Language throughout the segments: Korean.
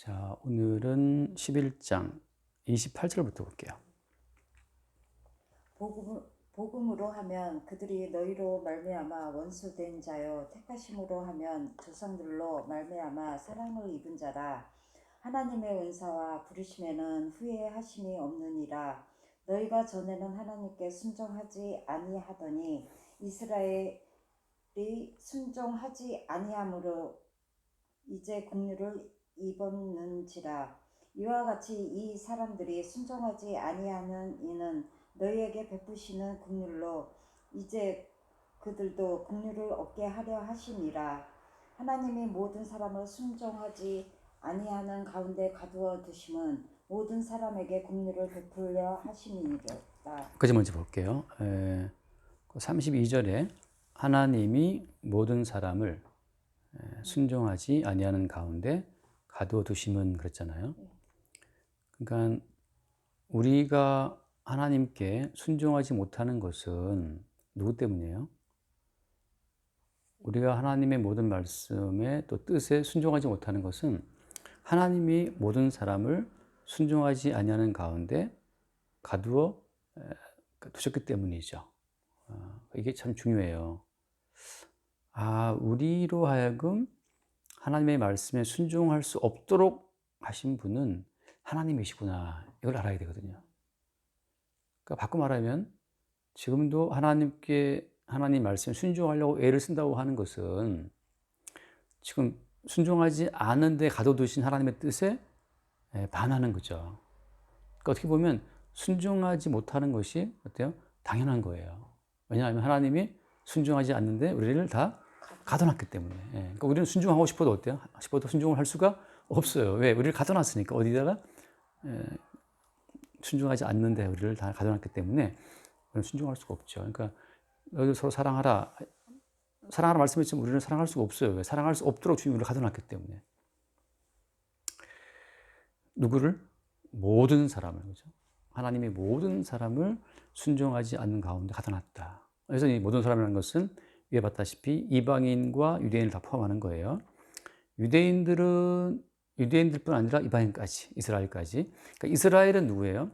자, 오늘은 11장 28절부터 볼게요. 복음으로 하면 그들이 너희로 말미암아 원수된 자요 택하심으로 하면 조상들로 말미암아 사랑을 입은 자라. 하나님의 은사와 부르심에는 후회하심이 없느니라. 너희가 전에는 하나님께 순종하지 아니하더니 이스라엘이 순종하지 아니함으로 이제 긍휼을 입었는지라. 이와 같이 이 사람들이 순종하지 아니하는 이는 너희에게 베푸시는 긍휼로 이제 그들도 긍휼을 얻게 하려 하심이라. 하나님이 모든 사람을 순종하지 아니하는 가운데 가두어 두심은 모든 사람에게 긍휼을 베풀려 하심이니라. 그저 먼저 볼게요. 32절에 하나님이 모든 사람을 순종하지 아니하는 가운데 가두어 두심은 그랬잖아요. 그러니까 우리가 하나님께 순종하지 못하는 것은 누구 때문이에요? 우리가 하나님의 모든 말씀에 또 뜻에 순종하지 못하는 것은 하나님이 모든 사람을 순종하지 아니하는 가운데 가두어 두셨기 때문이죠. 이게 참 중요해요. 우리로 하여금 하나님의 말씀에 순종할 수 없도록 하신 분은 하나님이시구나. 이걸 알아야 되거든요. 그러니까 바꿔 말하면 지금도 하나님 말씀에 순종하려고 애를 쓴다고 하는 것은 지금 순종하지 않은데 가둬두신 하나님의 뜻에 반하는 거죠. 그러니까 어떻게 보면 순종하지 못하는 것이 어때요? 당연한 거예요. 왜냐하면 하나님이 순종하지 않는데 우리를 다 가둬놨기 때문에. 그러니까 우리는 순종하고 싶어도 어때요? 싶어도 순종을 할 수가 없어요. 왜? 우리를 가둬놨으니까. 어디다가? 순종하지 않는데 우리를 다 가둬놨기 때문에 우리는 순종할 수가 없죠. 그러니까 너희들 서로 사랑하라. 사랑하라 말씀했지만 우리는 사랑할 수가 없어요. 왜? 사랑할 수 없도록 주님이 우리를 가둬놨기 때문에. 누구를? 모든 사람을. 그죠? 하나님이 모든 사람을 순종하지 않는 가운데 가둬놨다. 그래서 이 모든 사람이라는 것은 위에 봤다시피 이방인과 유대인을 다 포함하는 거예요. 유대인들뿐 아니라 이방인까지, 이스라엘까지. 그러니까 이스라엘은 누구예요?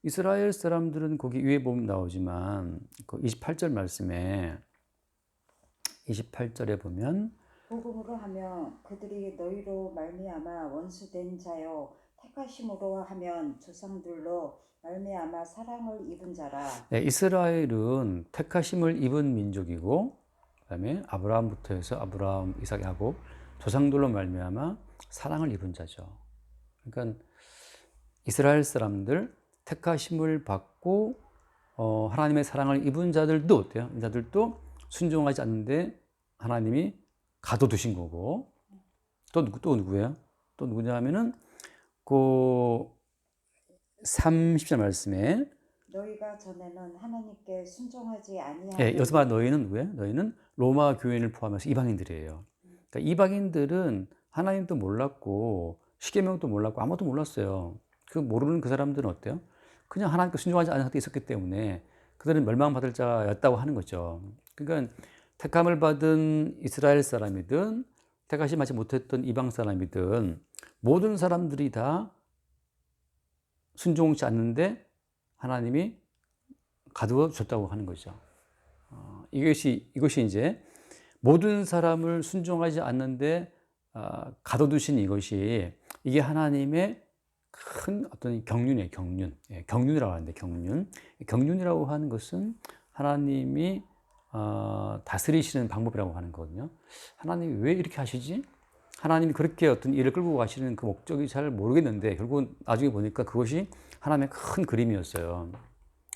이스라엘 사람들은 거기 위에 보면 나오지만 그 28절 말씀에 28절에 보면 복음으로 하면 그들이 너희로 말미암아 원수된 자요 택하심으로 하면 조상들로 말미암아 사랑을 입은 자라. 이스라엘은 택하심을 입은 민족이고 그다음에 아브라함부터 해서 아브라함, 이삭, 야곱 조상들로 말미암아 사랑을 입은 자죠. 그러니까 이스라엘 사람들 택하심을 받고 하나님의 사랑을 입은 자들도 어때요? 이 자들도 순종하지 않는데 하나님이 가둬두신 거고 또 누구예요? 또 누구냐 하면은 그 30절 말씀에 너희가 전에는 하나님께 순종하지 아니하던. 여기서 말 너희는 누구예요? 너희는 로마 교인을 포함해서 이방인들이에요. 그러니까 이방인들은 하나님도 몰랐고 십계명도 몰랐고 아무것도 몰랐어요. 그 모르는 그 사람들은 어때요? 그냥 하나님께 순종하지 않은 상태에 있었기 때문에 그들은 멸망받을 자였다고 하는 거죠. 그러니까 택함을 받은 이스라엘 사람이든 택하심 받지 못했던 이방 사람이든 모든 사람들이 다 순종하지 않는데 하나님이 가두어 주셨다고 하는 거죠. 이것이 이제 모든 사람을 순종하지 않는데 가둬두신 이것이 이게 하나님의 큰 어떤 경륜이에요. 경륜이라고 하는데 경륜이라고 하는 것은 하나님이 다스리시는 방법이라고 하는 거거든요. 하나님이 왜 이렇게 하시지? 하나님이 그렇게 어떤 일을 끌고 가시는 그 목적이 잘 모르겠는데 결국은 나중에 보니까 그것이 하나님의 큰 그림이었어요.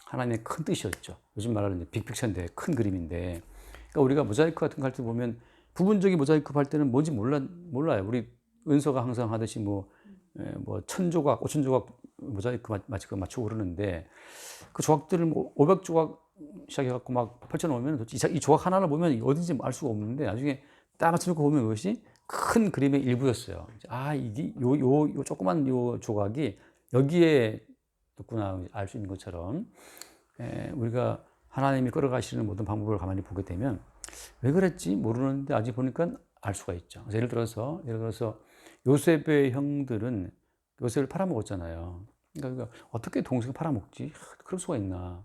하나님의 큰 뜻이었죠. 요즘 말하는 빅픽처인데 큰 그림인데 그러니까 우리가 모자이크 같은 거 할 때 보면 부분적인 모자이크 할 때는 뭔지 몰라요. 우리 은서가 항상 하듯이 뭐 1000조각, 5000조각 모자이크 맞추고 그러는데 그 조각들을 뭐 500조각 시작해갖고 막 펼쳐놓으면 이 조각 하나를 보면 어딘지 알 수가 없는데 나중에 딱 맞춰놓고 보면 그것이 큰 그림의 일부였어요. 이게 요 조그만 요 조각이 여기에 있구나 알 수 있는 것처럼 우리가 하나님이 끌어가시는 모든 방법을 가만히 보게 되면 왜 그랬지 모르는데 아직 보니까 알 수가 있죠. 예를 들어서 요셉의 형들은 요셉을 팔아먹었잖아요. 그러니까 어떻게 동생을 팔아먹지? 그럴 수가 있나?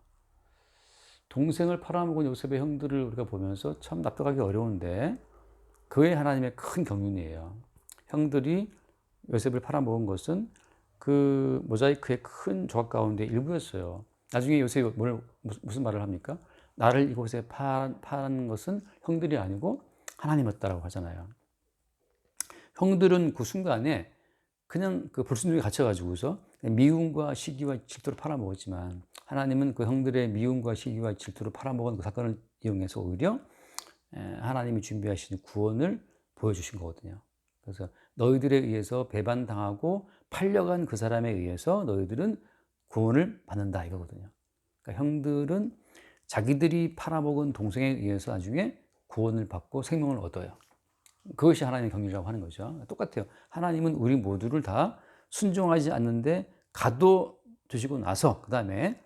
동생을 팔아먹은 요셉의 형들을 우리가 보면서 참 납득하기 어려운데 그의 하나님의 큰 경륜이에요. 형들이 요셉을 팔아먹은 것은 그 모자이크의 큰 조각 가운데 일부였어요. 나중에 요셉이 무슨 말을 합니까? 나를 이곳에 파는 것은 형들이 아니고 하나님이었다라고 하잖아요. 형들은 그 순간에 그냥 그 불순종에 갇혀가지고서 미움과 시기와 질투로 팔아먹었지만 하나님은 그 형들의 미움과 시기와 질투로 팔아먹은 그 사건을 이용해서 오히려 하나님이 준비하신 구원을 보여주신 거거든요. 그래서 너희들에 의해서 배반당하고 팔려간 그 사람에 의해서 너희들은 구원을 받는다 이거거든요. 그러니까 형들은 자기들이 팔아먹은 동생에 의해서 나중에 구원을 받고 생명을 얻어요. 그것이 하나님의 경륜이라고 하는 거죠. 똑같아요. 하나님은 우리 모두를 다 순종하지 않는데 가둬두시고 나서 그 다음에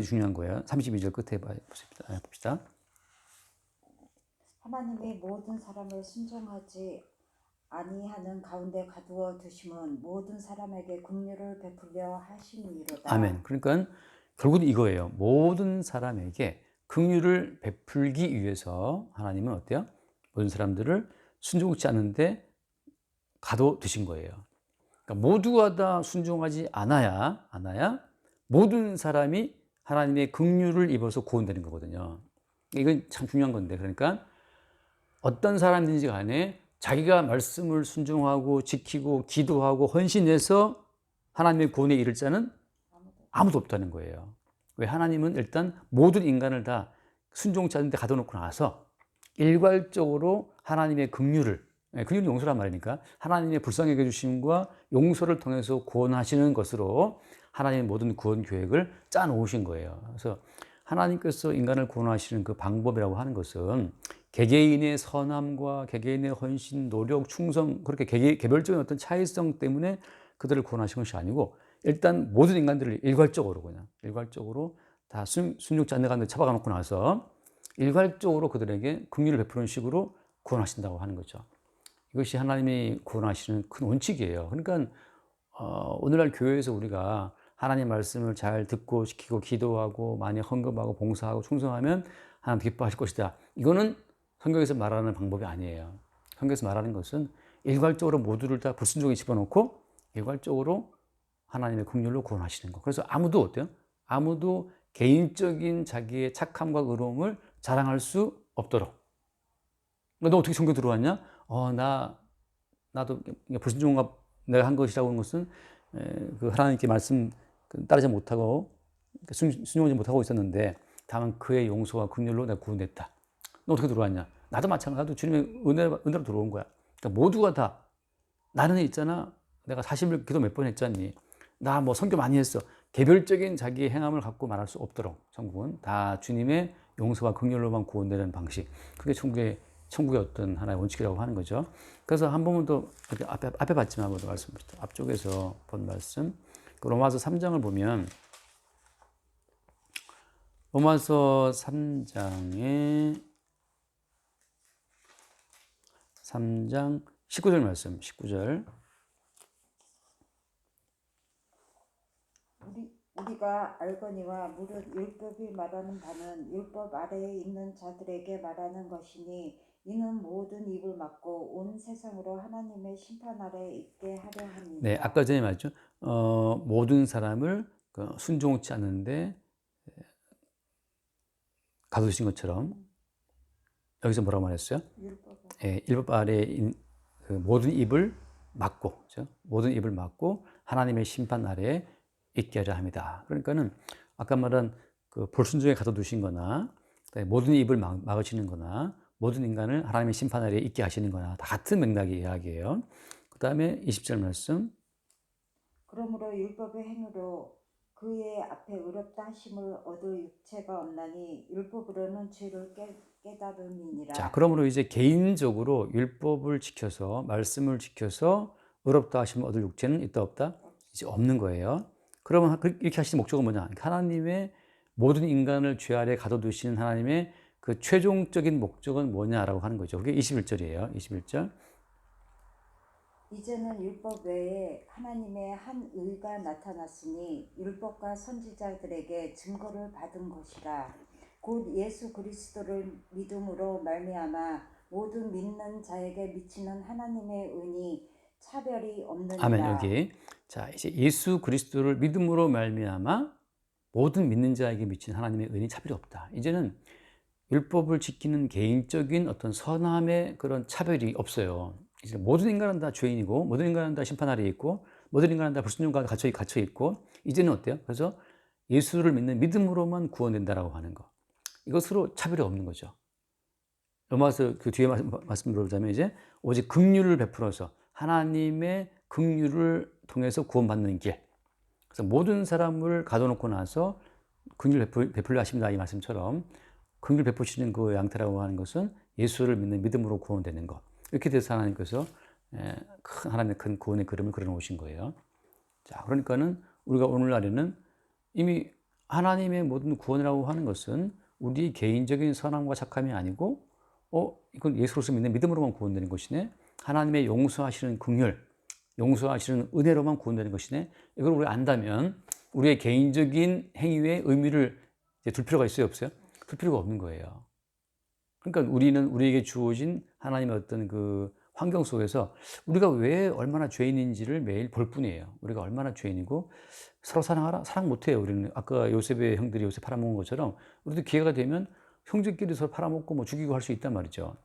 중요한 거예요. 32절 끝에 봅시다. 하나님이 모든 사람을 순종하지 아니하는 가운데 가두어 두심은 모든 사람에게 긍휼을 베풀려 하심이로다. 아멘. 그러니까 결국은 이거예요. 모든 사람에게 긍휼을 베풀기 위해서 하나님은 어때요? 모든 사람들을 순종치 않는데 가둬두신 거예요. 그러니까 모두가 다 순종하지 않아야 모든 사람이 하나님의 긍휼을 입어서 구원되는 거거든요. 이건 참 중요한 건데, 그러니까 어떤 사람인지 간에 자기가 말씀을 순종하고 지키고 기도하고 헌신해서 하나님의 구원에 이를 자는 아무도 없다는 거예요. 왜? 하나님은 일단 모든 인간을 다 순종치 않는데 가둬놓고 나서 일괄적으로 하나님의 긍휼을, 긍휼은 용서란 말이니까 하나님의 불쌍히 여겨주심과 용서를 통해서 구원하시는 것으로 하나님의 모든 구원 계획을 짜놓으신 거예요. 그래서 하나님께서 인간을 구원하시는 그 방법이라고 하는 것은 개개인의 선함과 개개인의 헌신, 노력, 충성, 그렇게 개별적인 어떤 차이성 때문에 그들을 구원하신 것이 아니고 일단 모든 인간들을 일괄적으로 다 순종치 않는 가운데 잡아놓고 나서 일괄적으로 그들에게 긍휼을 베푸는 식으로 구원하신다고 하는 거죠. 이것이 하나님이 구원하시는 큰 원칙이에요. 그러니까 오늘날 교회에서 우리가 하나님 말씀을 잘 듣고 지키고 기도하고 많이 헌금하고 봉사하고 충성하면 하나님 기뻐하실 것이다. 이거는 성경에서 말하는 방법이 아니에요. 성경에서 말하는 것은 일괄적으로 모두를 다 불순종에 집어넣고 일괄적으로 하나님의 긍휼로 구원하시는 거. 그래서 아무도 어때요? 아무도 개인적인 자기의 착함과 의로움을 자랑할 수 없도록. 너 어떻게 성경 들어왔냐? 나도 불순종과 내가 한 것이라고 하는 것은 그 하나님께 말씀 따르지 못하고 순종하지 못하고 있었는데 다만 그의 용서와 긍휼로 내가 구원됐다. 너 어떻게 들어왔냐? 나도 마찬가지로 나도 주님의 은혜로 들어온 거야. 그러니까 모두가 다 나는 있잖아. 내가 40일 기도 몇 번 했잖니. 나 뭐 선교 많이 했어. 개별적인 자기의 행함을 갖고 말할 수 없도록 천국은 다 주님의 용서와 긍휼로만 구원되는 방식. 그게 천국의 어떤 하나의 원칙이라고 하는 거죠. 그래서 한 번만 더 앞에 봤지만 한번 더 말씀드립니다. 앞쪽에서 본 말씀. 그 로마서 3장을 보면 로마서 3장 19절 말씀. 19절. 우리가 알거니와 무릇 율법이 말하는 바는 율법 아래에 있는 자들에게 말하는 것이니 이는 모든 입을 막고 온 세상으로 하나님의 심판 아래에 있게 하려 합니다. 네, 아까 전에 말했죠. 모든 사람을 순종치 않는데 가두신 것처럼 여기서 뭐라고 말했어요? 율법 아래에 그 모든 입을 막고, 그렇죠? 모든 입을 막고 하나님의 심판 아래에 있게 하려 합니다. 그러니까는 아까 말한 그 불순종에 가둬두신 거나 모든 입을 막으시는 거나 모든 인간을 하나님의 심판 아래에 있게 하시는 거나 다 같은 맥락의 이야기예요. 그 다음에 20절 말씀. 그러므로 율법의 행위로 그의 앞에 의롭다 하심을 얻을 육체가 없나니 율법으로는 죄를 깨달음이니라. 자, 그러므로 이제 개인적으로 율법을 지켜서 말씀을 지켜서 의롭다 하심을 얻을 육체는 있다 없다? 이제 없는 거예요. 그러면 이렇게 하시는 목적은 뭐냐? 하나님의 모든 인간을 죄 아래 가둬두시는 하나님의 그 최종적인 목적은 뭐냐라고 하는 거죠. 그게 21절이에요. 21절. 이제는 율법 외에 하나님의 한 의가 나타났으니 율법과 선지자들에게 증거를 받은 것이라. 곧 예수 그리스도를 믿음으로 말미암아 모든 믿는 자에게 미치는 하나님의 은이 차별이 아멘. 없느니라. 여기 자 이제 예수 그리스도를 믿음으로 말미암아 모든 믿는 자에게 미친 하나님의 은이 차별이 없다. 이제는 율법을 지키는 개인적인 어떤 선함의 그런 차별이 없어요. 이제 모든 인간은 다 죄인이고 모든 인간은 다 심판 아래에 있고 모든 인간은 다 불순종 가운데 갇혀 있고 이제는 어때요? 그래서 예수를 믿는 믿음으로만 구원된다라고 하는 거. 이것으로 차별이 없는 거죠. 로마서 그 뒤에 말씀 들어보자면 이제 오직 긍휼을 베풀어서 하나님의 긍휼을 통해서 구원받는 길. 그래서 모든 사람을 가둬놓고 나서 긍휼 베풀려 하십니다. 이 말씀처럼 긍휼 베푸시는 그 양태라고 하는 것은 예수를 믿는 믿음으로 구원되는 것. 이렇게 돼서 하나님께서 하나님의 큰 구원의 그림을 그려놓으신 거예요. 자, 그러니까는 우리가 오늘날에는 이미 하나님의 모든 구원이라고 하는 것은 우리 개인적인 선함과 착함이 아니고, 이건 예수로서 믿는 믿음으로만 구원되는 것이네. 하나님의 용서하시는 긍휼, 용서하시는 은혜로만 구원되는 것이네. 이걸 우리가 안다면 우리의 개인적인 행위의 의미를 이제 둘 필요가 있어요, 없어요? 둘 필요가 없는 거예요. 그러니까 우리는 우리에게 주어진 하나님의 어떤 그 환경 속에서 우리가 왜 얼마나 죄인인지를 매일 볼 뿐이에요. 우리가 얼마나 죄인이고 서로 사랑하라? 사랑 못해요. 우리는 아까 요셉의 형들이 요셉 팔아먹은 것처럼 우리도 기회가 되면 형제끼리 서로 팔아먹고 뭐 죽이고 할 수 있단 말이죠.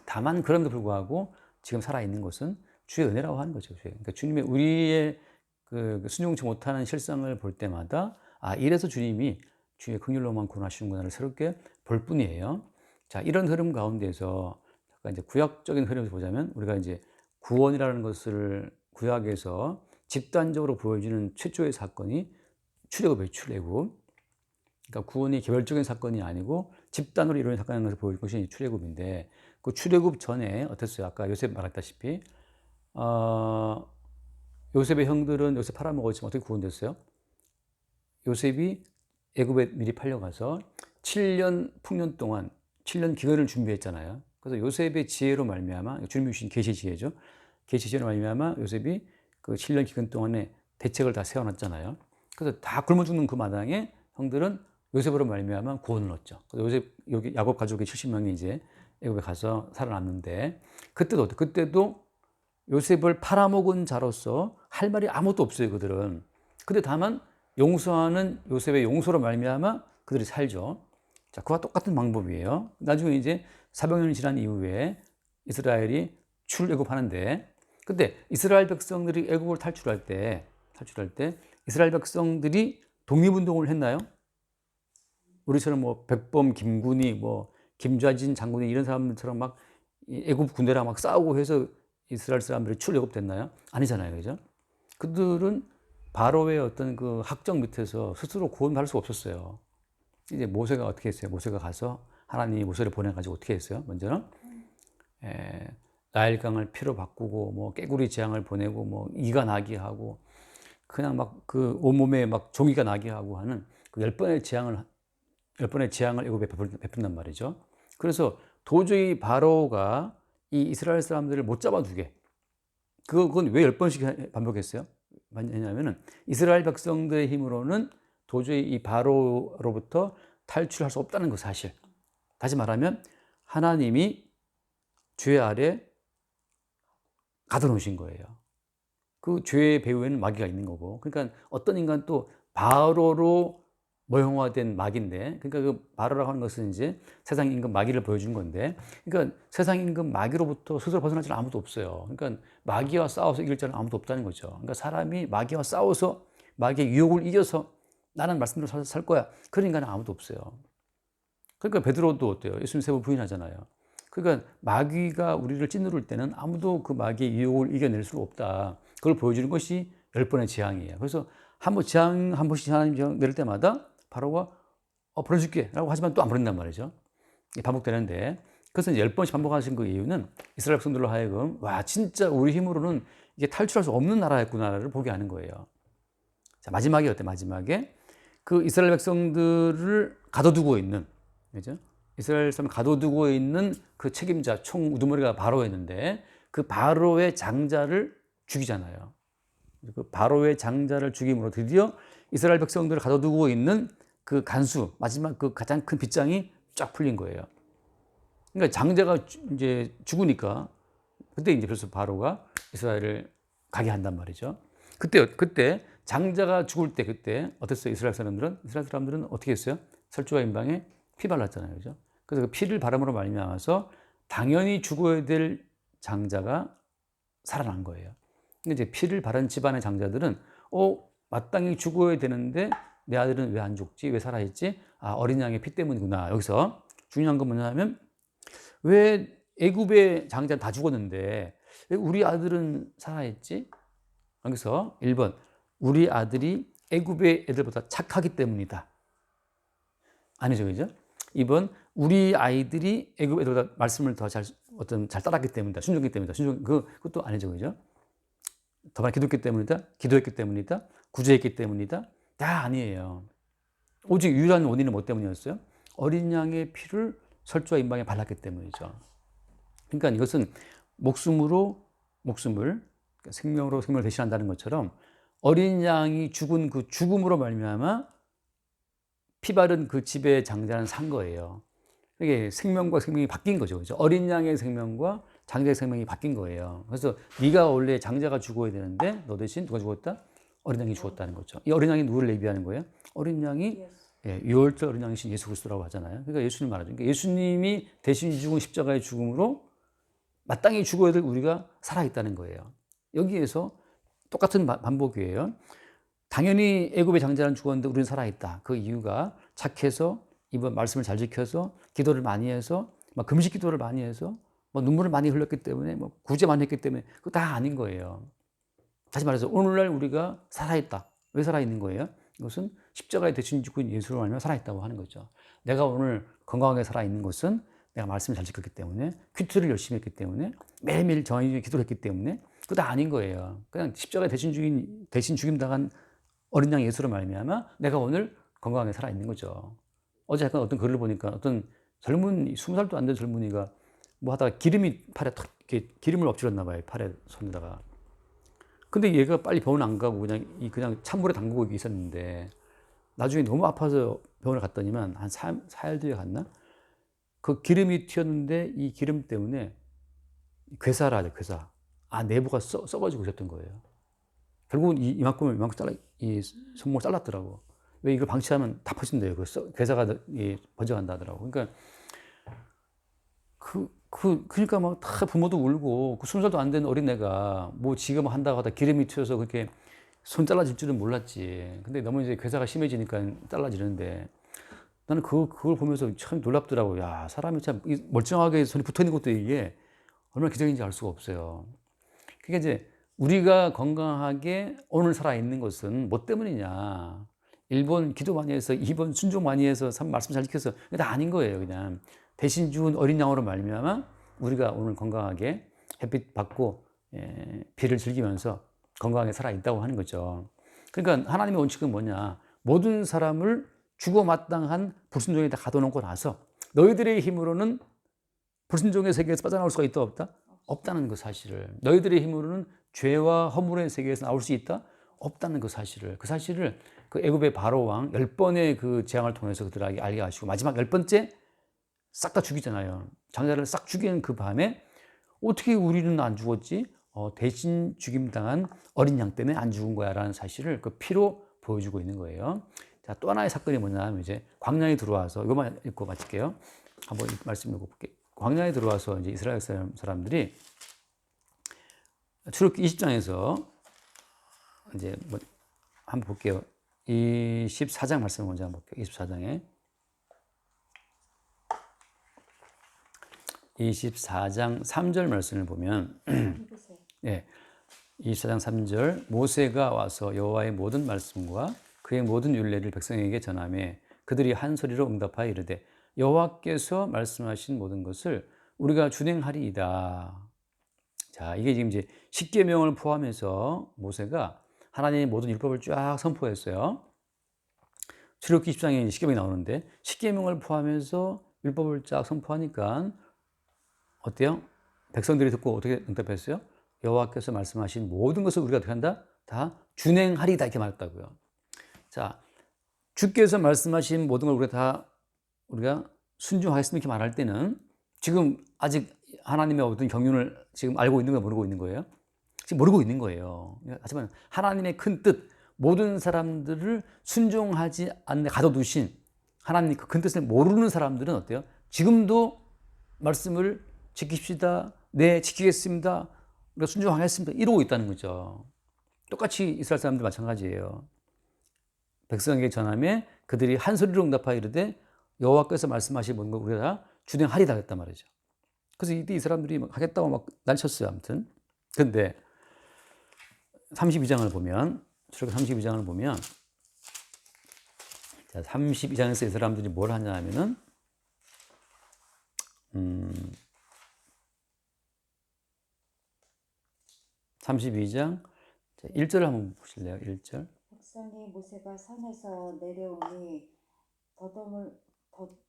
다만 그럼에도 불구하고 지금 살아있는 것은 주의 은혜라고 하는 거죠. 그러니까 주님의 우리의 그 순종치 못하는 실상을 볼 때마다 이래서 주님이 주의 긍휼로만 구원하시는구나를 새롭게 볼 뿐이에요. 자, 이런 흐름 가운데서 이제 구약적인 흐름에서 보자면 우리가 이제 구원이라는 것을 구약에서 집단적으로 보여지는 최초의 사건이 출애굽이에요. 출애굽. 그러니까 구원이 개별적인 사건이 아니고 집단으로 이루어진 사건인 것을 보여줄 것이 출애굽인데 그 출애굽 전에 어땠어요? 아까 요셉 말했다시피 요셉의 형들은 요셉 팔아먹었지만 어떻게 구원됐어요? 요셉이 애굽에 미리 팔려가서 7년 풍년 동안 7년 기근을 준비했잖아요. 그래서 요셉의 지혜로 말미암아 주님이 주신 계시 지혜죠. 계시 지혜로 말미암아 요셉이 그 7년 기근 동안에 대책을 다 세워놨잖아요. 그래서 다 굶어 죽는 그 마당에 형들은 요셉으로 말미암아 구원을 얻죠. 그래서 요셉 여기 야곱 가족이 70명이 이제 애굽에 가서 살아남는데 그때도 요셉을 팔아먹은 자로서 할 말이 아무것도 없어요. 그들은. 근데 다만 용서하는 요셉의 용서로 말미암아 그들이 살죠. 자, 그와 똑같은 방법이에요. 나중에 이제 400년이 지난 이후에 이스라엘이 출애굽하는데, 근데 이스라엘 백성들이 애굽을 탈출할 때 이스라엘 백성들이 독립운동을 했나요? 우리처럼 뭐 백범, 김군이, 뭐 김좌진 장군이 이런 사람들처럼 막 애굽 군대랑 막 싸우고 해서 이스라엘 사람들이 출애굽됐나요? 아니잖아요, 그죠? 그들은 바로의 어떤 그 학정 밑에서 스스로 구원받을 수 없었어요. 이제 모세가 어떻게 했어요? 모세가 가서 하나님이 모세를 보내가지고 어떻게 했어요? 먼저는 나일강을 피로 바꾸고 뭐 깨구리 재앙을 보내고 뭐 이가 나게 하고 그냥 막 그 온몸에 막 종이가 나게 하고 하는 그 10번의 재앙을 애굽에 베푼단 말이죠. 그래서 도저히 바로가 이 이스라엘 사람들을 못 잡아두게. 그건 왜 10번씩 반복했어요? 왜냐하면 이스라엘 백성들의 힘으로는 도저히 이 바로로부터 탈출할 수 없다는 거 사실. 다시 말하면 하나님이 죄 아래 가둬놓으신 거예요. 그 죄의 배후에는 마귀가 있는 거고. 그러니까 어떤 인간 또 바로로 모형화된 마귀인데, 그러니까 그 바로라고 하는 것은 이제 세상 임금 마귀를 보여준 건데, 그러니까 세상 임금 마귀로부터 스스로 벗어날 자는 아무도 없어요. 그러니까 마귀와 싸워서 이길 자는 아무도 없다는 거죠. 그러니까 사람이 마귀와 싸워서 마귀의 유혹을 이겨서 나는 말씀대로 살 거야. 그런 인간은 아무도 없어요. 그러니까 베드로도 어때요? 예수님 세 번 부인하잖아요. 그러니까 마귀가 우리를 찌누를 때는 아무도 그 마귀의 유혹을 이겨낼 수 없다. 그걸 보여주는 것이 10번의 재앙이에요. 그래서 재앙 한 번씩 하나님 재앙 내릴 때마다 바로가 벌어줄게 라고 하지만 또 안 벌린단 말이죠. 반복되는데, 그래서 10번씩 반복하신 그 이유는 이스라엘 백성들로 하여금 와 진짜 우리 힘으로는 이게 탈출할 수 없는 나라였구나를 보게 하는 거예요. 자, 마지막에 어때? 마지막에 그 이스라엘 백성들을 가둬두고 있는, 그죠? 이스라엘 사람을 가둬두고 있는 그 책임자 총 우두머리가 바로였는데 그 바로의 장자를 죽이잖아요. 그 바로의 장자를 죽임으로 드디어 이스라엘 백성들을 가둬두고 있는 그 간수, 마지막 그 가장 큰 빗장이 쫙 풀린 거예요. 그러니까 장자가 이제 죽으니까 그때 이제 벌써 바로가 이스라엘을 가게 한단 말이죠. 그때 장자가 죽을 때 그때 어땠어요? 이스라엘 사람들은 어떻게 했어요? 설주와 임방에 피 발랐잖아요. 그죠? 그래서 그 피를 바람으로 말미암아서 당연히 죽어야 될 장자가 살아난 거예요. 근데 이제 피를 바른 집안의 장자들은 마땅히 죽어야 되는데 내 아들은 왜 안 죽지? 왜 살아있지? 아, 어린 양의 피 때문이구나. 여기서 중요한 건 뭐냐면 왜 애굽의 장자는 다 죽었는데 왜 우리 아들은 살아있지? 여기서 1번 우리 아들이 애굽의 애들보다 착하기 때문이다. 아니죠, 그죠? 2번 우리 아이들이 애굽 애들보다 말씀을 더 잘 따랐기 때문이다. 순종했기 때문이다. 그것도 아니죠, 그죠? 더 많이 기도했기 때문이다. 구제했기 때문이다. 다 아니에요. 오직 유일한 원인은 뭐 때문이었어요? 어린 양의 피를 설주와 임방에 발랐기 때문이죠. 그러니까 이것은 목숨을 생명으로 생명을 대신한다는 것처럼 어린 양이 죽은 그 죽음으로 말미암아 피 바른 그 집의 장자는 산 거예요. 이게 생명과 생명이 바뀐 거죠. 그죠? 어린 양의 생명과 장자의 생명이 바뀐 거예요. 그래서 네가 원래 장자가 죽어야 되는데 너 대신 누가 죽었다? 어린 양이 죽었다는 거죠. 이 어린 양이 누구를 예비하는 거예요? 어린 양이 유월절 어린 양이신 예수 그리스도라고 하잖아요. 그러니까 예수님 말하죠. 그러니까 예수님이 대신 죽은 십자가의 죽음으로 마땅히 죽어야 될 우리가 살아있다는 거예요. 여기에서 똑같은 반복이에요. 당연히 애굽의 장자는 죽었는데 우리는 살아있다. 그 이유가 착해서 이번 말씀을 잘 지켜서 기도를 많이 해서 금식 기도를 많이 해서 눈물을 많이 흘렸기 때문에 구제 많이 했기 때문에 그거 다 아닌 거예요. 다시 말해서 오늘날 우리가 살아있다. 왜 살아있는 거예요? 이것은 십자가에 대신 죽은 예수로 말하면 살아있다고 하는 거죠. 내가 오늘 건강하게 살아있는 것은 내가 말씀을 잘 지켰기 때문에 큐티를 열심히 했기 때문에 매일매일 정의 기도를 했기 때문에 그거 다 아닌 거예요. 그냥 십자가에 대신 죽임 당한 어린 양 예수로 말미암아 내가 오늘 건강하게 살아있는 거죠. 어제 약간 어떤 글을 보니까 어떤 젊은 20살도 안 된 젊은이가 뭐 하다가 기름이 팔에 탁 이렇게 기름을 엎질렀나 봐요. 팔에 손에다가. 근데 얘가 빨리 병원 안 가고 그냥 찬물에 담그고 있었는데 나중에 너무 아파서 병원을 갔더니만 한 4일 뒤에 갔나? 그 기름이 튀었는데 이 기름 때문에 괴사라 괴사. 내부가 썩어지고 있었던 거예요. 결국은 이만큼 이 손목을 잘랐더라고. 왜 이걸 방치하면 다 퍼진대요. 괴사가 번져간다 하더라고. 그러니까 그러니까 막 다 부모도 울고 20살도 안 된 어린애가 지가 한다고 하다 기름이 튀어서 그렇게 손 잘라질 줄은 몰랐지. 근데 너무 이제 괴사가 심해지니까 잘라지는데 나는 그걸 보면서 참 놀랍더라고. 야, 사람이 참 멀쩡하게 손이 붙어 있는 것도 이게 얼마나 기적인지 알 수가 없어요. 그게 이제 우리가 건강하게 오늘 살아있는 것은 뭐 때문이냐. 1번 기도 많이 해서, 2번 순종 많이 해서, 3번 말씀 잘 지켜서 다 아닌 거예요. 그냥 대신 죽은 어린 양으로 말미암아 우리가 오늘 건강하게 햇빛 받고 비를 즐기면서 건강하게 살아있다고 하는 거죠. 그러니까 하나님의 원칙은 뭐냐. 모든 사람을 죽어 마땅한 불순종에 다 가둬놓고 나서 너희들의 힘으로는 불순종의 세계에서 빠져나올 수가 있다 없다? 없다는 그 사실을. 너희들의 힘으로는 죄와 허물의 세계에서 나올 수 있다? 없다는 그 사실을. 그 사실을 그 애굽의 바로 왕 10번의 그 재앙을 통해서 그들에게 알게 하시고 마지막 10번째 싹 다 죽이잖아요. 장자를 싹 죽이는 그 밤에 어떻게 우리는 안 죽었지? 대신 죽임당한 어린 양 때문에 안 죽은 거야 라는 사실을 그 피로 보여주고 있는 거예요. 자, 또 하나의 사건이 뭐냐면 이제 광야에 들어와서 이것만 읽고 마칠게요. 한번 말씀 읽어볼게요. 광야에 들어와서 이제 이스라엘 사람들이 출애굽기 20장에서 이제 한번 볼게요. 24장 말씀을 먼저 한번 볼게요. 24장에 24장 3절 말씀을 보면 네, 24장 3절 모세가 와서 여호와의 모든 말씀과 그의 모든 율례를 백성에게 전하며 그들이 한 소리로 응답하여 이르되 여호와께서 말씀하신 모든 것을 우리가 준행하리이다. 자, 이게 지금 이제 십계명을 포함해서 모세가 하나님의 모든 율법을 쫙 선포했어요. 출애굽기 20장에 십계명이 나오는데 십계명을 포함해서 율법을 쫙 선포하니까 어때요? 백성들이 듣고 어떻게 응답했어요? 여호와께서 말씀하신 모든 것을 우리가 어떻게 한다? 다 준행하리다 이렇게 말했다고요. 자, 주께서 말씀하신 모든 걸 우리가 순종하겠습니다 이렇게 말할 때는 지금 아직 하나님의 어떤 경륜을 지금 알고 있는 거예요, 모르고 있는 거예요? 지금 모르고 있는 거예요. 하지만 하나님의 큰 뜻, 모든 사람들을 순종하지 않는 가둬두신 하나님 그 큰 뜻을 모르는 사람들은 어때요? 지금도 말씀을 지킵시다. 네, 지키겠습니다. 우리가 순종하겠습니다. 이러고 있다는 거죠. 똑같이 이스라엘 사람들 마찬가지예요. 백성에게 전하며 그들이 한 소리로 응답하여 이르되 여호와께서 말씀하신 모든 걸 우리가 다 준행하리다 했단 말이죠. 그래서 이때 이 사람들이 하겠다고 막 난쳤어요. 아무튼. 근데 32장을 보면 출애굽 32장을 보면 자, 32장에서 이 사람들이 뭘 하냐 하면은 32장 1절을 한번 보실래요? 1절. 백성이 모세가 산에서 내려오니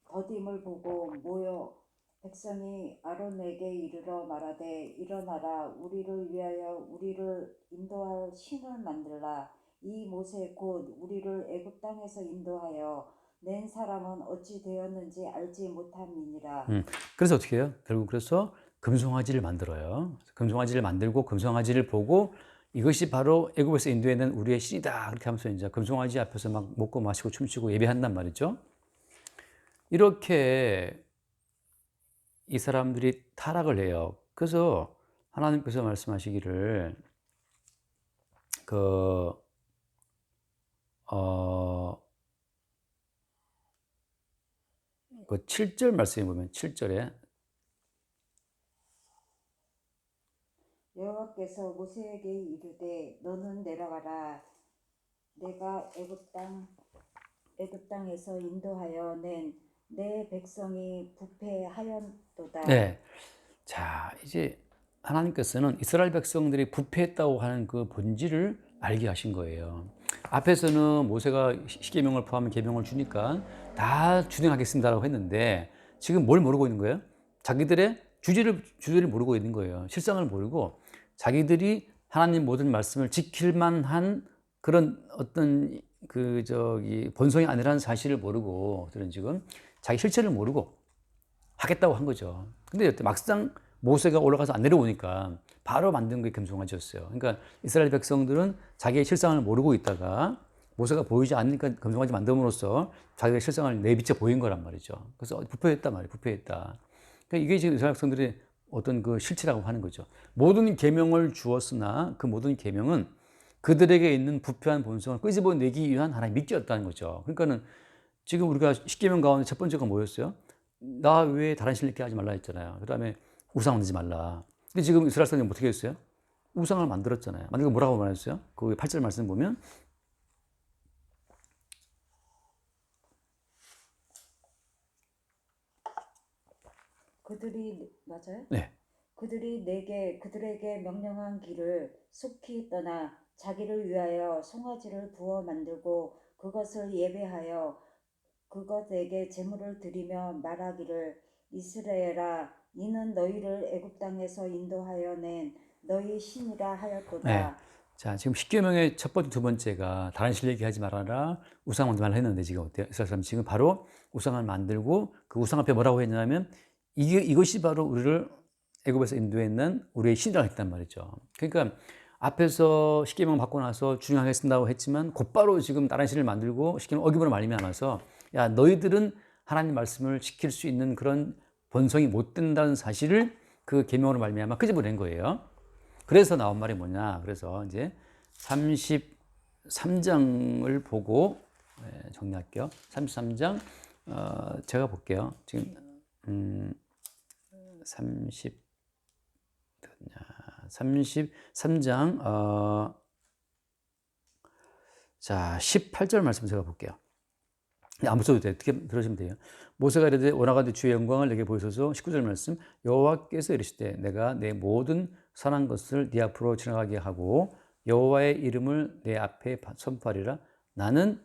더딤을 보고 모여 백성이 아론에게 이르러 말하되 일어나라 우리를 위하여 우리를 인도할 신을 만들라 이 모세 곧 우리를 애굽 땅에서 인도하여 낸 사람은 어찌 되었는지 알지 못함이니라. 그래서 어떻게 해요? 결국 그래서 금송아지를 만들어요. 금송아지를 만들고 금송아지를 보고 이것이 바로 애굽에서 인도해낸 우리의 신이다. 그렇게 하면서 이제 금송아지 앞에서 막 먹고 마시고 춤추고 예배한단 말이죠. 이렇게 이 사람들이 타락을 해요. 그래서 하나님께서 말씀하시기를 그 7절 말씀에 보면 7절에 여호와께서 모세에게 이르되 너는 내려가라 내가 애굽 땅에서 인도하여 낸 내 백성이 부패하였도다. 네. 자, 이제 하나님께서는 이스라엘 백성들이 부패했다고 하는 그 본질을 알게 하신 거예요. 앞에서는 모세가 십계명을 포함한 계명을 주니까 다 준행하겠습니다라고 했는데 지금 뭘 모르고 있는 거예요? 자기들의 주제를 모르고 있는 거예요. 실상을 모르고 자기들이 하나님 모든 말씀을 지킬 만한 그런 어떤 본성이 아니라는 사실을 모르고 들은 지금 자기 실체를 모르고 하겠다고 한 거죠. 근데 막상 모세가 올라가서 안 내려오니까 바로 만든 게 금송아지였어요. 그러니까 이스라엘 백성들은 자기의 실상을 모르고 있다가 모세가 보이지 않으니까 금송아지 만듦으로써 자기의 실상을 내비쳐 보인 거란 말이죠. 그래서 부패했단 말이에요. 부패했다. 그러니까 이게 지금 이스라엘 백성들의 어떤 그 실체라고 하는 거죠. 모든 계명을 주었으나 그 모든 계명은 그들에게 있는 부패한 본성을 끄집어내기 위한 하나의 미끼였다는 거죠. 그러니까는 지금 우리가 십계명 가운데 첫 번째가 뭐였어요? 나 외에 다른 신 있게 하지 말라 했잖아요. 그 다음에 우상 만들지 말라. 근데 지금 이스라엘 사람이 어떻게 했어요? 우상을 만들었잖아요. 만들고 뭐라고 말했어요? 그 8절 말씀 보면 맞아요? 네. 그들이 그들에게 명령한 길을 속히 떠나 자기를 위하여 송아지를 부어 만들고 그것을 예배하여 그것에게 제물을 드리며 말하기를 이스라엘아 이는 너희를 애굽 땅에서 인도하여 낸 너희 신이라 하였도다. 네. 자, 지금 십계명의 첫 번째, 두 번째가 다른 신 얘기하지 말아라, 우상 만들지 말라 했는데 지금 어때요? 이스라엘 사람 지금 바로 우상을 만들고 그 우상 앞에 뭐라고 했냐면 이것이 바로 우리를 애굽에서 인도했는 우리의 신이라고 했단 말이죠. 그러니까 앞에서 십계명 받고 나서 준행하겠습니다고 했지만 곧바로 지금 다른 신을 만들고 십계명 어기므로 말미암아서 야 너희들은 하나님 말씀을 지킬 수 있는 그런 본성이 못 된다는 사실을 그 계명으로 말미암아 끄집어낸 거예요. 그래서 나온 말이 뭐냐? 그래서 이제 33장을 보고 정리할게요. 33장 제가 볼게요. 지금 33장 자 18절 말씀 제가 볼게요. 안 써도 돼요. 어떻게 들으시면 돼요. 모세가 이르되 원하가되 주의 영광을 내게 보이소서. 19절 말씀 여호와께서 이르시되 내가 내 모든 선한 것을 네 앞으로 지나가게 하고 여호와의 이름을 내 앞에 선포하리라. 나는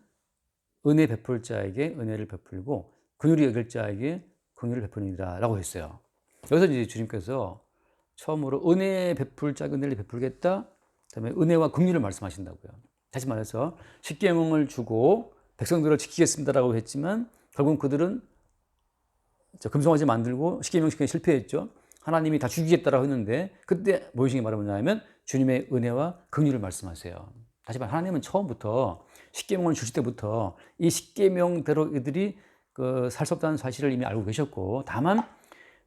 은혜 베풀 자에게 은혜를 베풀고 긍휼히 여길 자에게 긍휼을 베푸니라 라고 했어요. 여기서 이제 주님께서 처음으로 은혜 베풀 자가 은혜를 베풀겠다. 그다음에 은혜와 긍휼을 말씀하신다고요. 다시 말해서 십계명을 주고 백성들을 지키겠습니다라고 했지만 결국 그들은 금송아지 만들고 십계명 지키기 실패했죠. 하나님이 다 죽이겠다라고 했는데 그때 모이신이 말하면 주님의 은혜와 긍휼을 말씀하세요. 다시 말해 하나님은 처음부터 십계명을 주실 때부터 이 십계명대로 이들이 살 수 없다는 사실을 이미 알고 계셨고, 다만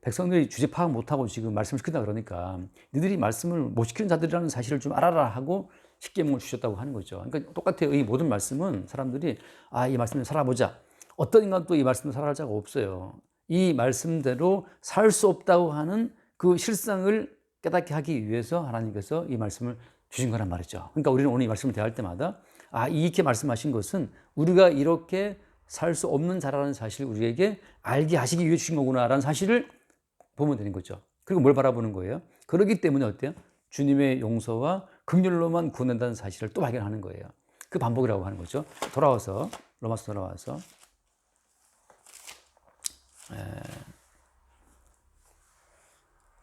백성들이 주제 파악 못하고 지금 말씀을 시킨다 그러니까 너희들이 말씀을 못 시키는 자들이라는 사실을 좀 알아라 하고 십계명을 주셨다고 하는 거죠. 그러니까 똑같아요. 이 모든 말씀은 사람들이 이 말씀을 살아보자. 어떤 인간도 이 말씀을 살아갈 자가 없어요. 이 말씀대로 살 수 없다고 하는 그 실상을 깨닫게 하기 위해서 하나님께서 이 말씀을 주신 거란 말이죠. 그러니까 우리는 오늘 이 말씀을 대할 때마다 이렇게 말씀하신 것은 우리가 이렇게 살 수 없는 자라는 사실을 우리에게 알게 하시기 위해 주신 거구나라는 사실을 보면 되는 거죠. 그리고 뭘 바라보는 거예요? 그렇기 때문에 어때요? 주님의 용서와 긍휼로만 구원된다는 사실을 또 발견하는 거예요. 그 반복이라고 하는 거죠. 돌아와서 로마서 돌아와서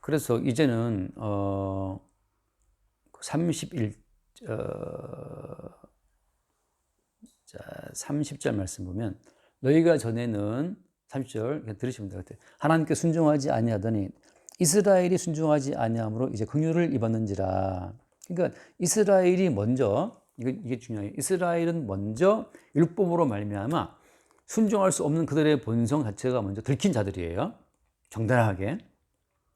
그래서 이제는 30절 말씀 보면 너희가 전에는 30절 들으시면 될 것 같아요. 하나님께 순종하지 아니하더니 이스라엘이 순종하지 아니함으로 이제 긍휼을 입었는지라. 그러니까 이스라엘이 먼저 이게 중요해요. 이스라엘은 먼저 율법으로 말미암아 순종할 수 없는 그들의 본성 자체가 먼저 들킨 자들이에요. 정당하게.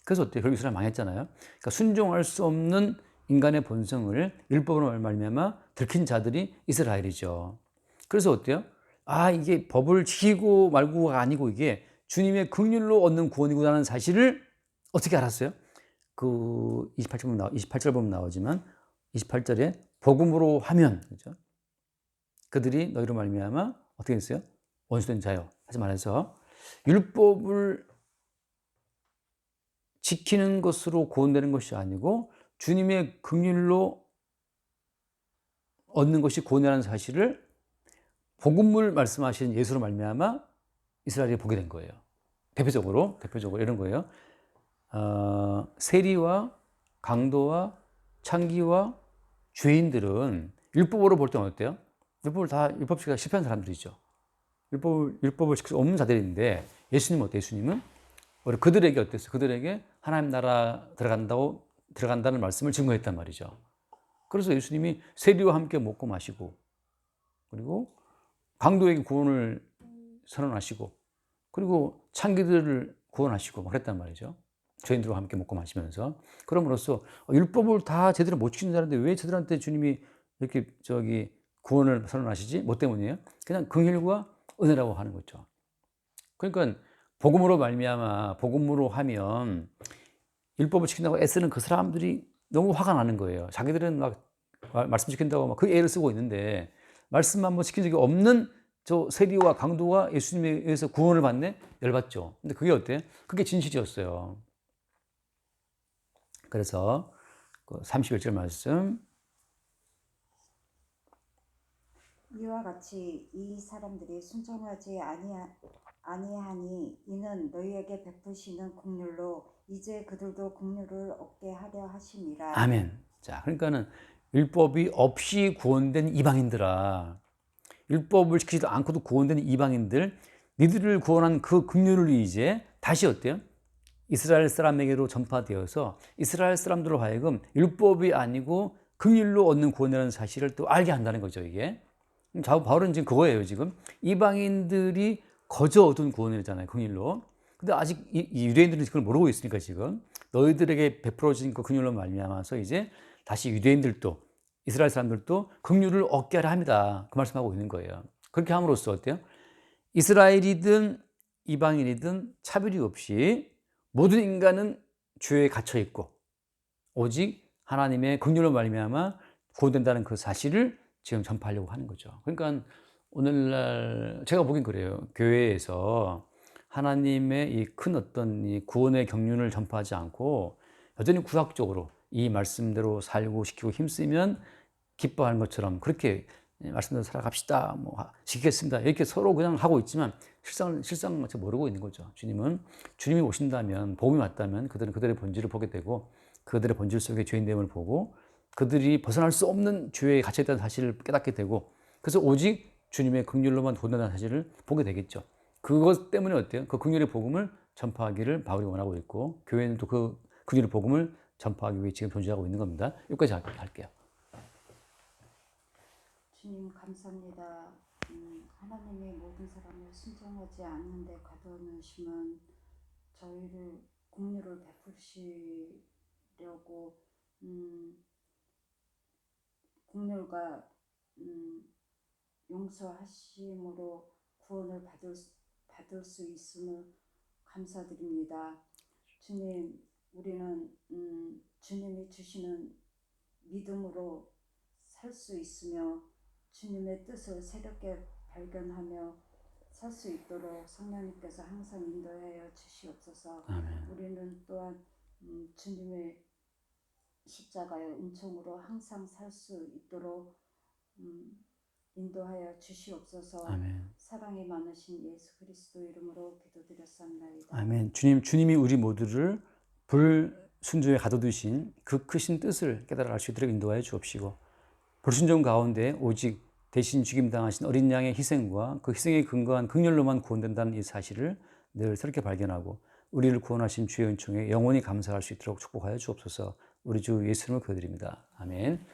그래서 어때요? 결국 이스라엘 망했잖아요. 그러니까 순종할 수 없는 인간의 본성을 율법으로 말미암아 들킨 자들이 이스라엘이죠. 그래서 어때요? 이게 법을 지키고 말고가 아니고 이게 주님의 긍휼로 얻는 구원이구나라는 사실을 어떻게 알았어요? 그 28절 보면 나오지만 28절에 복음으로 하면, 그죠? 그들이 너희로 말미암아 어떻게 했어요? 원수된 자요. 다시 말해서 율법을 지키는 것으로 구원되는 것이 아니고 주님의 긍휼로 얻는 것이 구원이라는 사실을 복음을 말씀하신 예수로 말미암아 이스라엘이 보게 된 거예요. 대표적으로 이런 거예요. 세리와 강도와 창기와 죄인들은 율법으로 볼 때는 어때요? 율법 지키기가 실패한 사람들이죠. 율법을 지킬 수 없는 자들인데 예수님은 어때요? 예수님은 그들에게 어땠어요? 그들에게 하나님 나라 들어간다는 말씀을 증거했단 말이죠. 그래서 예수님이 세리와 함께 먹고 마시고, 그리고 강도에게 구원을 선언하시고, 그리고 창기들을 구원하시고 그랬단 말이죠. 죄인들과 함께 먹고 마시면서. 그럼으로써 율법을 다 제대로 못 지키는 자인데 왜 저들한테 주님이 이렇게 구원을 선언하시지? 뭐 때문이에요? 그냥 긍휼과 은혜라고 하는 거죠. 그러니까 복음으로 말미암아 복음으로 하면 율법을 지킨다고 애쓰는 그 사람들이 너무 화가 나는 거예요. 자기들은 막 말씀 지킨다고 막 그 애를 쓰고 있는데 말씀 한번 지킨 적이 없는 저 세리와 강도가 예수님에 의해서 구원을 받네? 열받죠. 근데 그게 어때요? 그게 진실이었어요. 그래서 31절 말씀, 이와 같이 이 사람들이 순종하지 아니하니 이는 너희에게 베푸시는 긍휼로 이제 그들도 긍휼을 얻게 하려 하심이라. 아멘. 자, 그러니까는 율법이 없이 구원된 이방인들아, 율법을 지키지도 않고도 구원된 이방인들, 니들을 구원한 그 긍휼을 이제 다시 어때요? 이스라엘 사람에게로 전파되어서 이스라엘 사람들로 하여금 율법이 아니고 긍휼로 얻는 구원이라는 사실을 또 알게 한다는 거죠, 이게. 바울은 지금 그거예요, 지금. 이방인들이 거저 얻은 구원이잖아요, 긍휼로. 근데 아직 이 유대인들은 그걸 모르고 있으니까 지금 너희들에게 베풀어진 그 긍휼로 말미암아서 이제 다시 유대인들도 이스라엘 사람들도 긍휼을 얻게 하려 합니다. 그 말씀하고 있는 거예요. 그렇게 함으로써 어때요? 이스라엘이든 이방인이든 차별이 없이 모든 인간은 죄에 갇혀 있고 오직 하나님의 긍휼로 말미암아 구원된다는 그 사실을 지금 전파하려고 하는 거죠. 그러니까 오늘날 제가 보기엔 그래요. 교회에서 하나님의 이 큰 어떤 이 구원의 경륜을 전파하지 않고 여전히 구약적으로 이 말씀대로 살고 지키고 힘쓰면 기뻐하는 것처럼 그렇게 말씀대로 살아갑시다, 뭐 지키겠습니다, 이렇게 서로 그냥 하고 있지만 실상을 모르고 있는 거죠. 주님이 오신다면, 복음이 왔다면 그들은 그들의 본질을 보게 되고 그들의 본질 속에 죄인됨을 보고 그들이 벗어날 수 없는 죄에 갇혀있다는 사실을 깨닫게 되고 그래서 오직 주님의 긍휼로만 구원된다는 사실을 보게 되겠죠. 그것 때문에 어때요? 그 긍휼의 복음을 전파하기를 바울이 원하고 있고 교회는 또 그 긍휼의 복음을 전파하기 위해 지금 존재하고 있는 겁니다. 여기까지 할게요. 주님 감사합니다. 하나님이 모든 사람을 순종하지 않는데 가둬놓으시면 저희를 긍휼을 베푸시려고 긍휼과 용서하심으로 구원을 받을 수 있음을 감사드립니다. 주님, 우리는 주님이 주시는 믿음으로 살 수 있으며 주님의 뜻을 새롭게 발견하며 살 수 있도록 성령님께서 항상 인도하여 주시옵소서. 아멘. 우리는 또한 주님의 십자가의 은총으로 항상 살 수 있도록 인도하여 주시옵소서. 아멘. 사랑이 많으신 예수 그리스도 이름으로 기도드렸습니다. 아멘. 주님이 우리 모두를 불순종에 가둬두신 그 크신 뜻을 깨달아 알 수 있도록 인도하여 주옵시고 불순종 가운데 오직 대신 죽임당하신 어린 양의 희생과 그 희생에 근거한 긍휼로만 구원된다는 이 사실을 늘 새롭게 발견하고 우리를 구원하신 주의 은총에 영원히 감사할 수 있도록 축복하여 주옵소서. 우리 주 예수 이름으로 기도드립니다. 아멘.